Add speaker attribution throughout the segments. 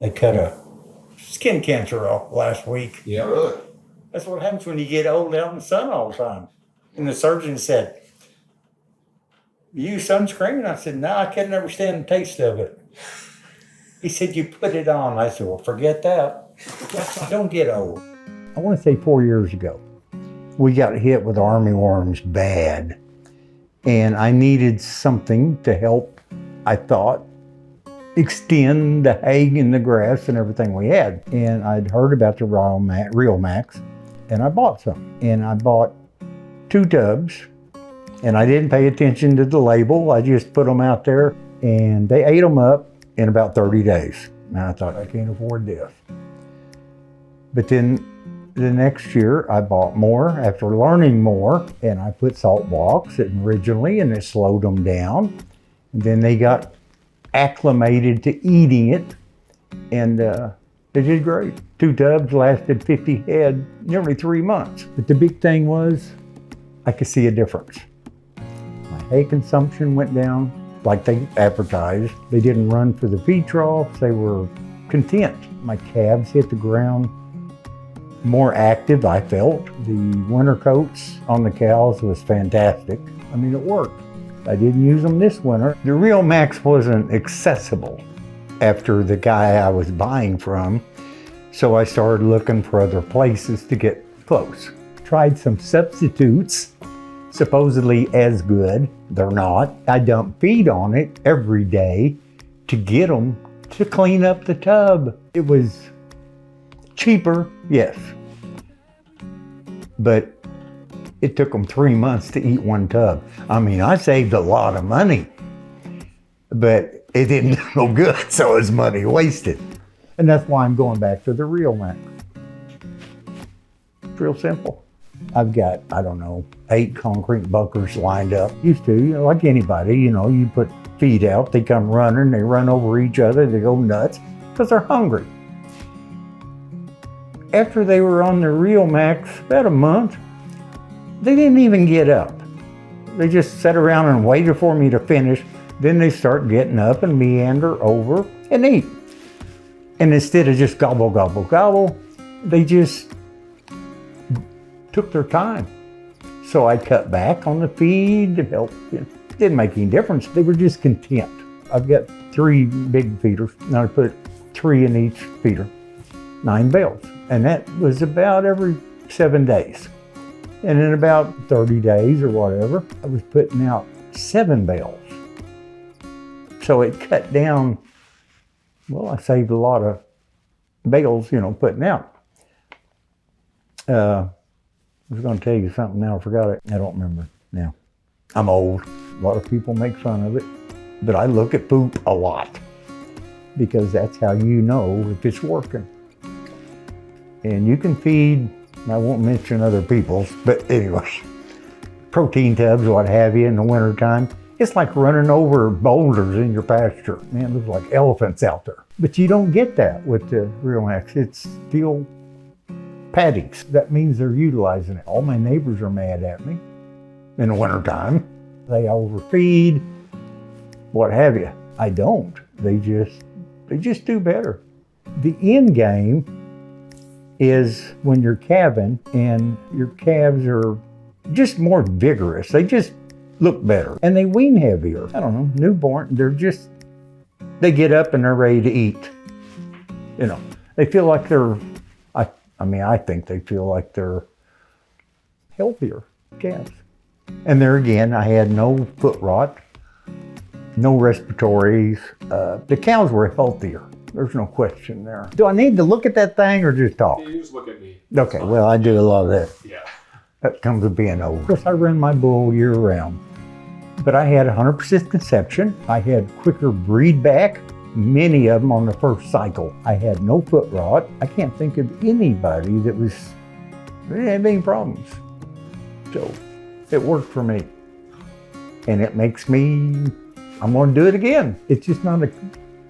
Speaker 1: They cut a skin cancer off last week.
Speaker 2: Yeah, really.
Speaker 1: That's what happens when you get old out in the sun all the time. And the surgeon said, "You use sunscreen?" I said, "No, I can never stand the taste of it." He said, "You put it on." I said, "Well, forget that. Don't get old." I want to say 4 years ago, we got hit with armyworms bad. And I needed something to help, I thought, extend the hay and the grass and everything we had. And I'd heard about the Riomax, and I bought some. And I bought 2 tubs, and I didn't pay attention to the label. I just put them out there, and they ate them up in about 30 days. And I thought, I can't afford this. But then the next year, I bought more after learning more, and I put salt blocks originally, and it slowed them down. And then they got acclimated to eating it, and they did great. 2 tubs lasted 50 head, nearly 3 months. But the big thing was, I could see a difference. My hay consumption went down like they advertised. They didn't run for the feed troughs. They were content. My calves hit the ground more active, I felt. The winter coats on the cows was fantastic. I mean, it worked. I didn't use them this winter. The Riomax wasn't accessible after the guy I was buying from, so I started looking for other places to get close. Tried some substitutes, supposedly as good. They're not. I dump feed on it every day to get them to clean up the tub. It was cheaper, yes, but it took them 3 months to eat 1 tub. I mean, I saved a lot of money, but it didn't do no good, so it was money wasted. And that's why I'm going back to the Riomax. It's real simple. I've got, I don't know, 8 concrete bunkers lined up. Used to, like anybody, you put feed out, they come running, they run over each other, they go nuts because they're hungry. After they were on the Riomax about a month, they didn't even get up. They just sat around and waited for me to finish. Then they start getting up and meander over and eat. And instead of just gobble, gobble, gobble, they just took their time. So I cut back on the feed to help. It didn't make any difference. They were just content. I've got 3 big feeders, and I put 3 in each feeder, 9 bales. And that was about every 7 days. And in about 30 days or whatever, I was putting out 7 bales. So it cut down, well, I saved a lot of bales, putting out. I was going to tell you something now, I forgot it. I don't remember now. I'm old. A lot of people make fun of it, but I look at poop a lot because that's how you know if it's working. And you can feed, I won't mention other people's, but anyway, protein tubs, what have you, in the wintertime. It's like running over boulders in your pasture. Man, it looks like elephants out there. But you don't get that with the Riomax. It's still paddings. That means they're utilizing it. All my neighbors are mad at me in the wintertime. They overfeed, what have you. I don't. They just do better. The end game is when you're calving and your calves are just more vigorous. They just look better and they wean heavier. I don't know, newborn, they get up and they're ready to eat. They feel like I think they feel like they're healthier calves. And there again, I had no foot rot, no respiratories. The cows were healthier. There's no question there. Do I need to look at that thing or just talk?
Speaker 2: You just look at me.
Speaker 1: Okay, well, I do a lot of that.
Speaker 2: Yeah.
Speaker 1: That comes with being old. Of course, I run my bull year round, but I had 100% conception. I had quicker breed back, many of them on the first cycle. I had no foot rot. I can't think of anybody that didn't have any problems. So it worked for me. And it makes me, I'm gonna do it again. It's just not a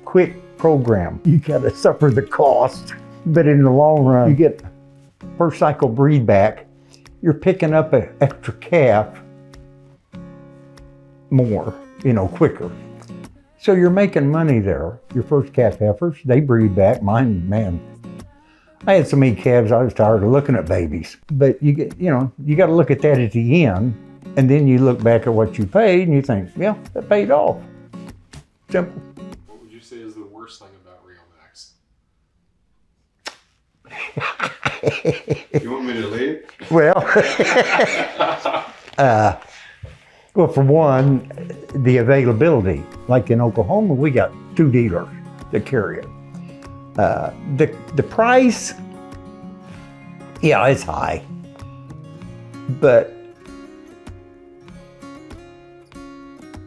Speaker 1: quick program. You gotta suffer the cost, but in the long run, you get first cycle breed back, you're picking up an extra calf more, quicker. So you're making money there. Your first calf heifers, they breed back. Mine, man, I had so many calves, I was tired of looking at babies. But you got to look at that at the end, and then you look back at what you paid, and you think, yeah, that paid off. Simple.
Speaker 2: What would you say is the worst thing about Riomax? You want me to leave?
Speaker 1: Well, well, for one, the availability. Like in Oklahoma, we got 2 dealers that carry it. The price, yeah, it's high, but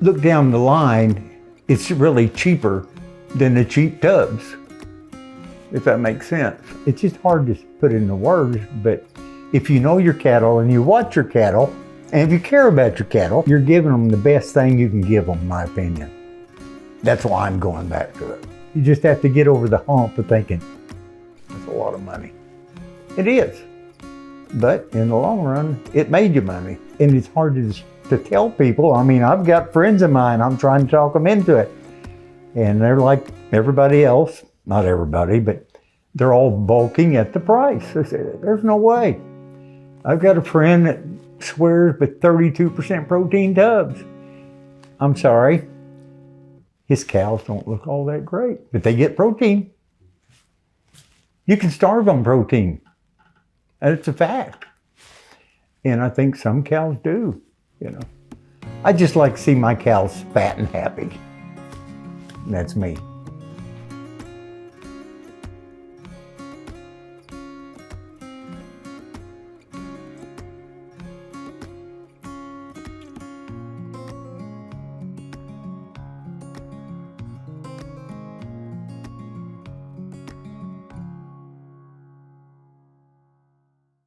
Speaker 1: look down the line, it's really cheaper than the cheap tubs, if that makes sense. It's just hard to put into words, but if you know your cattle and you watch your cattle, and if you care about your cattle, you're giving them the best thing you can give them, in my opinion. That's why I'm going back to it. You just have to get over the hump of thinking, that's a lot of money. It is. But in the long run, it made you money. And it's hard to tell people. I mean, I've got friends of mine, I'm trying to talk them into it. And they're like everybody else, not everybody, but they're all balking at the price. They say, there's no way. I've got a friend that swears by 32% protein tubs. I'm sorry. His cows don't look all that great, but they get protein. You can starve on protein. And it's a fact. And I think some cows do, I just like to see my cows fat and happy. And that's me.